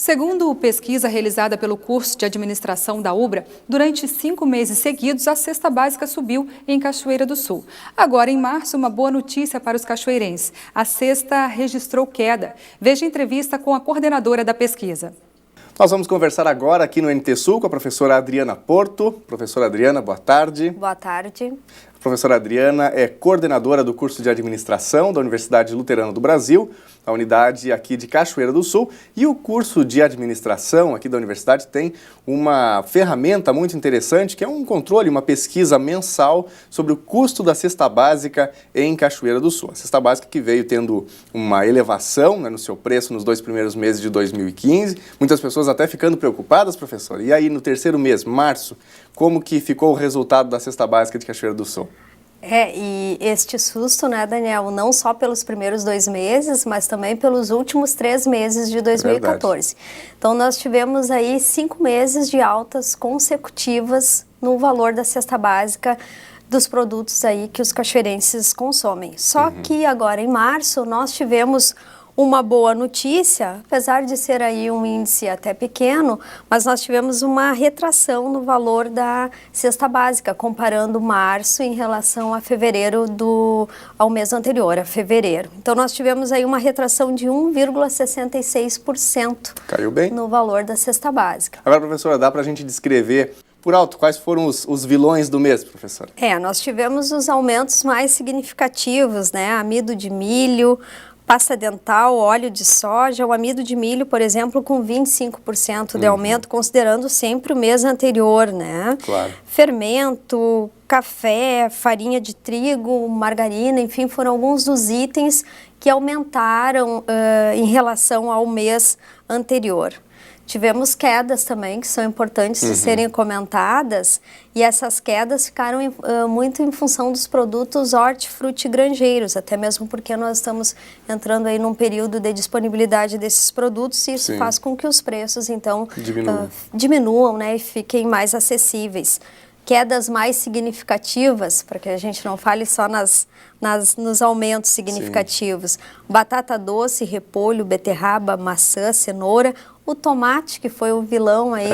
Segundo pesquisa realizada pelo curso de administração da UBRA, durante 5 meses seguidos, a cesta básica subiu em Cachoeira do Sul. Agora, em março, uma boa notícia para os cachoeirenses. A cesta registrou queda. Veja a entrevista com a coordenadora da pesquisa. Nós vamos conversar agora aqui no NT Sul com a professora Adriana Porto. Professora Adriana, boa tarde. Boa tarde. A professora Adriana é coordenadora do curso de administração da Universidade Luterana do Brasil, a unidade aqui de Cachoeira do Sul. E o curso de administração aqui da universidade tem uma ferramenta muito interessante, que é um controle, uma pesquisa mensal sobre o custo da cesta básica em Cachoeira do Sul. A cesta básica que veio tendo uma elevação, né, no seu preço nos 2 primeiros meses de 2015. Muitas pessoas até ficando preocupadas, professora. E aí, no terceiro mês, março, como que ficou o resultado da cesta básica de Cachoeira do Sul? E este susto, né, Daniel, não só pelos primeiros 2 meses, mas também pelos últimos 3 meses de 2014. Então, nós tivemos aí 5 meses de altas consecutivas no valor da cesta básica dos produtos aí que os cachoeirenses consomem. Só que agora, em março, nós tivemos uma boa notícia, apesar de ser aí um índice até pequeno, mas nós tivemos uma retração no valor da cesta básica, comparando março em relação a fevereiro ao mês anterior, a fevereiro. Então nós tivemos aí uma retração de 1,66%. Caiu bem. No valor da cesta básica. Agora, professora, dá para a gente descrever por alto quais foram os vilões do mês, professora? Nós tivemos os aumentos mais significativos, né? Amido de milho, pasta dental, óleo de soja, o amido de milho, por exemplo, com 25% de aumento, considerando sempre o mês anterior, né? Claro. Fermento, café, farinha de trigo, margarina, enfim, foram alguns dos itens que aumentaram em relação ao mês anterior. Tivemos quedas também, que são importantes de serem comentadas, e essas quedas ficaram muito em função dos produtos hortifrutigranjeiros, até mesmo porque nós estamos entrando aí num período de disponibilidade desses produtos, e isso faz com que os preços, então, diminuam, né, e fiquem mais acessíveis. Quedas mais significativas, para que a gente não fale só nos aumentos significativos. Batata doce, repolho, beterraba, maçã, cenoura. O tomate, que foi o vilão aí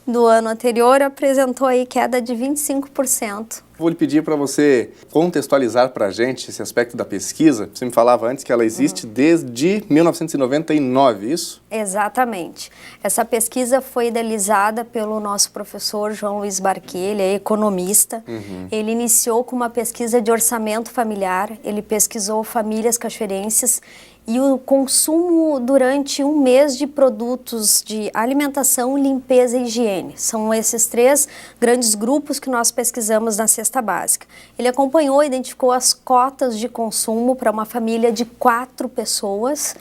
do ano anterior, apresentou aí queda de 25%. Vou lhe pedir para você contextualizar para a gente esse aspecto da pesquisa. Você me falava antes que ela existe desde 1999, isso? Exatamente. Essa pesquisa foi idealizada pelo nosso professor João Luiz Barquet, ele é economista. Ele iniciou com uma pesquisa de orçamento familiar, ele pesquisou famílias cachoeirenses e o consumo durante um mês de produtos de alimentação, limpeza e higiene. São esses 3 grandes grupos que nós pesquisamos na cesta básica. Ele acompanhou e identificou as cotas de consumo para uma família de 4 pessoas.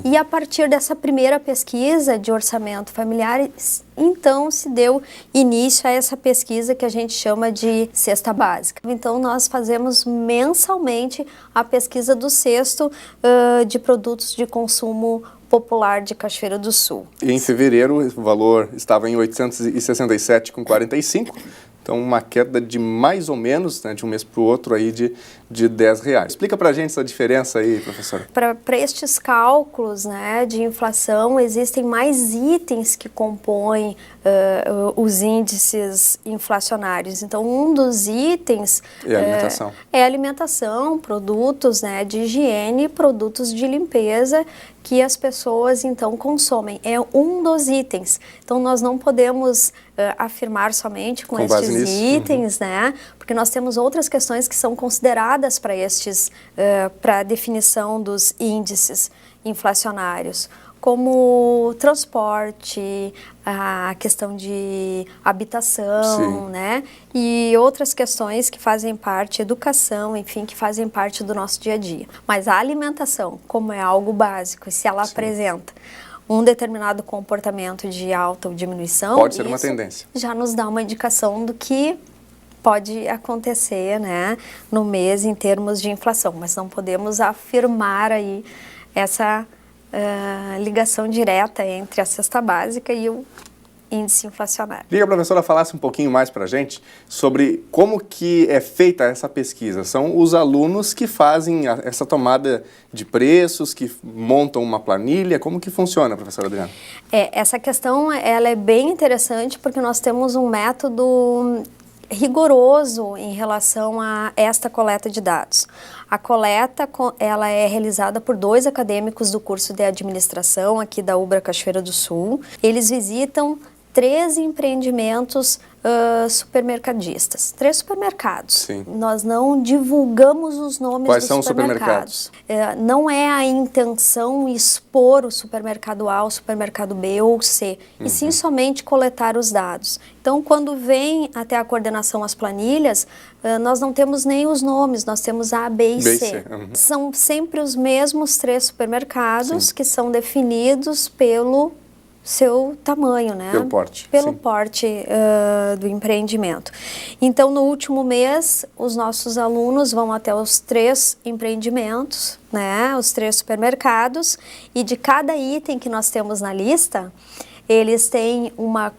E a partir dessa primeira pesquisa de orçamento familiar, então se deu início a essa pesquisa que a gente chama de cesta básica. Então nós fazemos mensalmente a pesquisa do cesto de produtos de consumo popular de Cachoeira do Sul. E em fevereiro o valor estava em 867,45. Então, uma queda de mais ou menos, né, de um mês para o outro, aí de R$10. Explica para a gente essa diferença aí, professora. Para estes cálculos, né, de inflação, existem mais itens que compõem os índices inflacionários. Então, um dos itens é a alimentação. É a alimentação, produtos, né, de higiene, produtos de limpeza que as pessoas, então, consomem. É um dos itens. Então, nós não podemos afirmar somente com estes itens, né? Porque nós temos outras questões que são consideradas para a definição dos índices inflacionários, como transporte, a questão de habitação, né? E outras questões que fazem parte, educação, enfim, que fazem parte do nosso dia a dia. Mas a alimentação, como é algo básico, e se ela apresenta um determinado comportamento de alta ou diminuição, pode ser uma tendência. Já nos dá uma indicação do que pode acontecer, né, no mês em termos de inflação, mas não podemos afirmar aí essa ligação direta entre a cesta básica índice inflacionário. Queria que a professora falasse um pouquinho mais para a gente sobre como que é feita essa pesquisa. São os alunos que fazem essa tomada de preços, que montam uma planilha. Como que funciona, professora Adriana? Essa questão ela é bem interessante porque nós temos um método rigoroso em relação a esta coleta de dados. A coleta ela é realizada por 2 acadêmicos do curso de administração aqui da UBRA Cachoeira do Sul. Eles visitam 13 empreendimentos supermercadistas, 3 supermercados. Sim. Nós não divulgamos os nomes Quais dos são os supermercados. Não é a intenção expor o supermercado A, o supermercado B ou C, e sim somente coletar os dados. Então, quando vem até a coordenação as planilhas, nós não temos nem os nomes, nós temos A, B e C. São sempre os mesmos 3 supermercados que são definidos pelo seu tamanho, né? Pelo porte. Pelo porte do empreendimento. Então, no último mês, os nossos alunos vão até os 3 empreendimentos, né? Os 3 supermercados, e de cada item que nós temos na lista, eles têm uma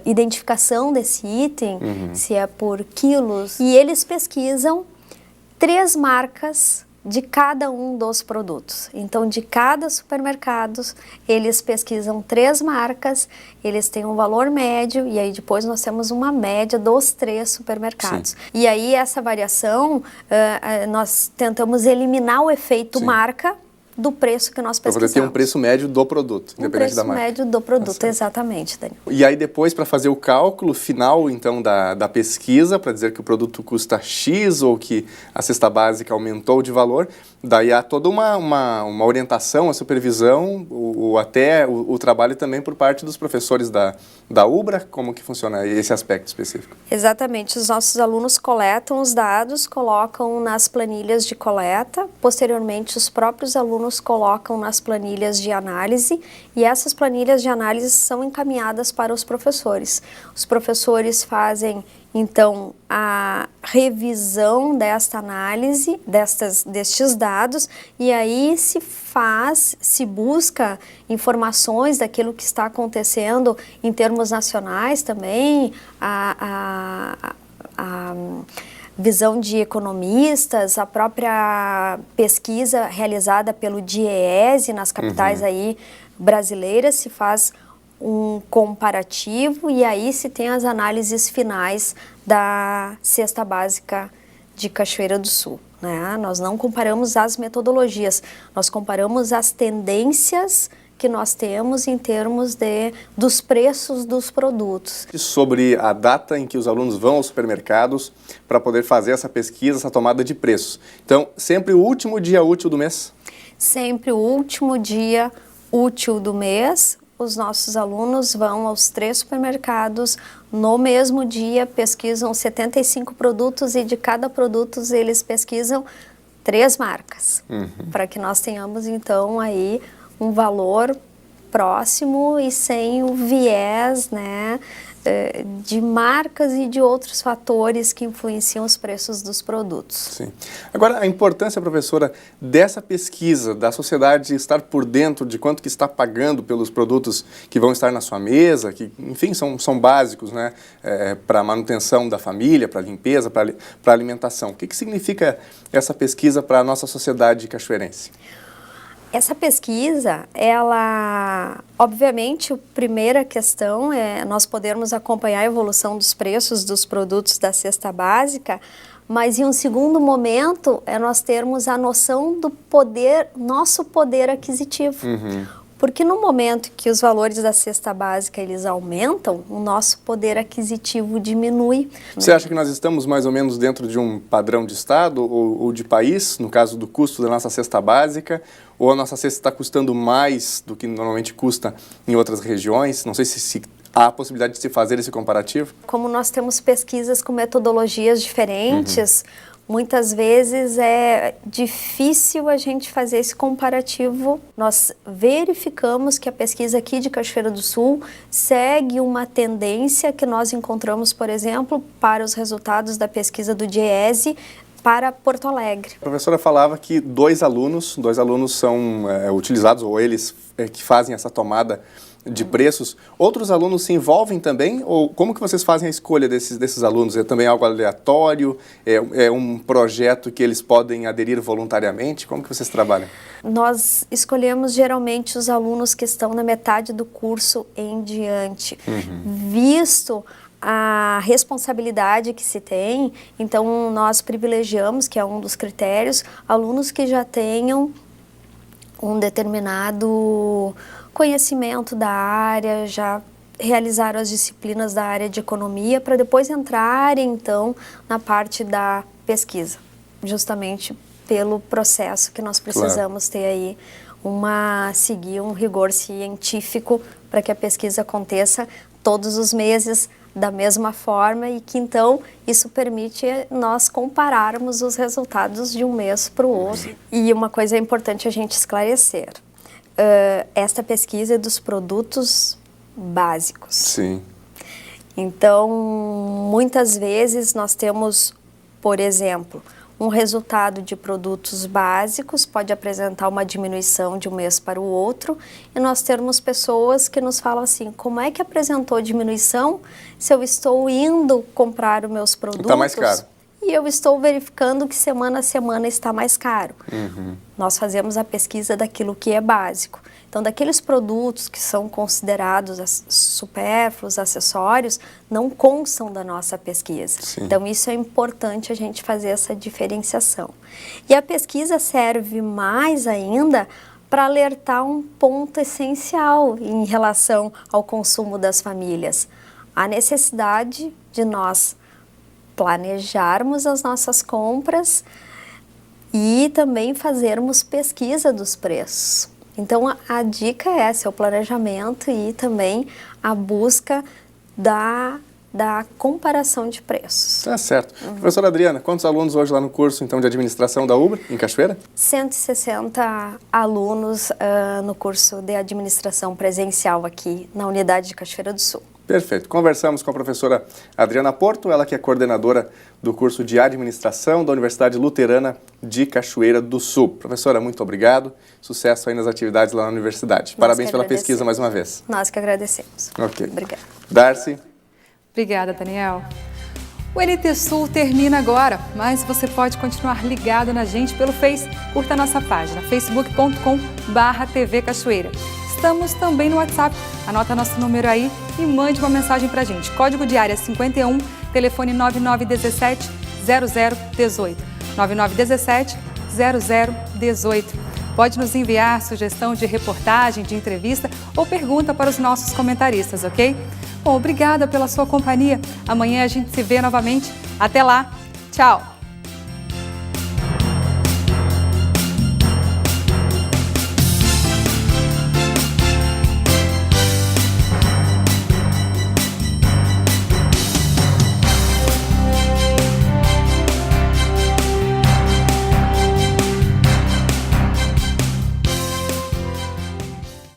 identificação desse item, se é por quilos, e eles pesquisam 3 marcas de cada um dos produtos. Então, de cada supermercado, eles pesquisam 3 marcas, eles têm um valor médio, e aí depois nós temos uma média dos 3 supermercados. Sim. E aí, essa variação, nós tentamos eliminar o efeito marca do preço que nós pesquisamos. Para poder ter um preço médio do produto, independente da marca. Um preço médio do produto, exatamente, Daniel. E aí depois, para fazer o cálculo final, então, da pesquisa, para dizer que o produto custa X ou que a cesta básica aumentou de valor, daí há toda uma orientação, a supervisão, até o trabalho também por parte dos professores da UBRA. Como que funciona esse aspecto específico? Exatamente. Os nossos alunos coletam os dados, colocam nas planilhas de coleta, posteriormente os próprios alunos colocam nas planilhas de análise, e essas planilhas de análise são encaminhadas para os professores. Os professores fazem, então, a revisão desta análise, destes dados, e aí se busca informações daquilo que está acontecendo em termos nacionais também, a visão de economistas, a própria pesquisa realizada pelo DIEESE nas capitais aí brasileiras, se faz um comparativo, e aí se tem as análises finais da cesta básica de Cachoeira do Sul, né? Nós não comparamos as metodologias, nós comparamos as tendências que nós temos em termos dos preços dos produtos. Sobre a data em que os alunos vão aos supermercados para poder fazer essa pesquisa, essa tomada de preços. Então, sempre o último dia útil do mês? Sempre o último dia útil do mês, os nossos alunos vão aos 3 supermercados, no mesmo dia pesquisam 75 produtos, e de cada produto eles pesquisam 3 marcas, para que nós tenhamos então aí um valor próximo e sem o viés, né, de marcas e de outros fatores que influenciam os preços dos produtos. Sim. Agora, a importância, professora, dessa pesquisa, da sociedade estar por dentro de quanto que está pagando pelos produtos que vão estar na sua mesa, que, enfim, são básicos, né, para a manutenção da família, para a limpeza, para a alimentação. O que significa essa pesquisa para a nossa sociedade cachoeirense? Essa pesquisa, ela, obviamente, a primeira questão é nós podermos acompanhar a evolução dos preços dos produtos da cesta básica, mas em um segundo momento é nós termos a noção do nosso poder aquisitivo. Porque no momento que os valores da cesta básica eles aumentam, o nosso poder aquisitivo diminui. Você acha que nós estamos mais ou menos dentro de um padrão de estado ou de país, no caso do custo da nossa cesta básica, ou a nossa cesta está custando mais do que normalmente custa em outras regiões? Não sei se há a possibilidade de se fazer esse comparativo. Como nós temos pesquisas com metodologias diferentes, muitas vezes é difícil a gente fazer esse comparativo. Nós verificamos que a pesquisa aqui de Cachoeira do Sul segue uma tendência que nós encontramos, por exemplo, para os resultados da pesquisa do DIEESE para Porto Alegre. A professora falava que 2 alunos são utilizados, ou eles que fazem essa tomada de preços, outros alunos se envolvem também? Ou como que vocês fazem a escolha desses alunos? É também algo aleatório? É um projeto que eles podem aderir voluntariamente? Como que vocês trabalham? Nós escolhemos geralmente os alunos que estão na metade do curso em diante. Visto a responsabilidade que se tem, então nós privilegiamos, que é um dos critérios, alunos que já tenham um determinado conhecimento da área, já realizaram as disciplinas da área de economia, para depois entrarem, então, na parte da pesquisa, justamente pelo processo que nós precisamos ter aí, seguir um rigor científico para que a pesquisa aconteça todos os meses da mesma forma e que, então, isso permite nós compararmos os resultados de um mês para o outro. E uma coisa importante a gente esclarecer, esta pesquisa é dos produtos básicos. Sim. Então, muitas vezes nós temos, por exemplo, um resultado de produtos básicos pode apresentar uma diminuição de um mês para o outro e nós temos pessoas que nos falam assim, como é que apresentou diminuição se eu estou indo comprar os meus produtos? Está mais caro. E eu estou verificando que semana a semana está mais caro. Nós fazemos a pesquisa daquilo que é básico. Então, daqueles produtos que são considerados supérfluos, acessórios, não constam da nossa pesquisa. Sim. Então, isso é importante a gente fazer essa diferenciação. E a pesquisa serve mais ainda para alertar um ponto essencial em relação ao consumo das famílias. A necessidade de nós planejarmos as nossas compras e também fazermos pesquisa dos preços. Então, a dica é essa, é o planejamento e também a busca da comparação de preços. Tá certo. Professora Adriana, quantos alunos hoje lá no curso então, de administração da UBRA, em Cachoeira? 160 alunos no curso de administração presencial aqui na unidade de Cachoeira do Sul. Perfeito. Conversamos com a professora Adriana Porto, ela que é coordenadora do curso de administração da Universidade Luterana de Cachoeira do Sul. Professora, muito obrigado. Sucesso aí nas atividades lá na universidade. Parabéns pela pesquisa mais uma vez. Nós que agradecemos. Ok. Obrigada. Darcy. Obrigada, Daniel. O NT Sul termina agora, mas você pode continuar ligado na gente pelo Face. Curta a nossa página, facebook.com/TV Cachoeira. Estamos também no WhatsApp. Anota nosso número aí e mande uma mensagem pra gente. Código de área 51, telefone 9917-0018. 9917-0018. Pode nos enviar sugestão de reportagem, de entrevista ou pergunta para os nossos comentaristas, ok? Bom, obrigada pela sua companhia. Amanhã a gente se vê novamente. Até lá. Tchau.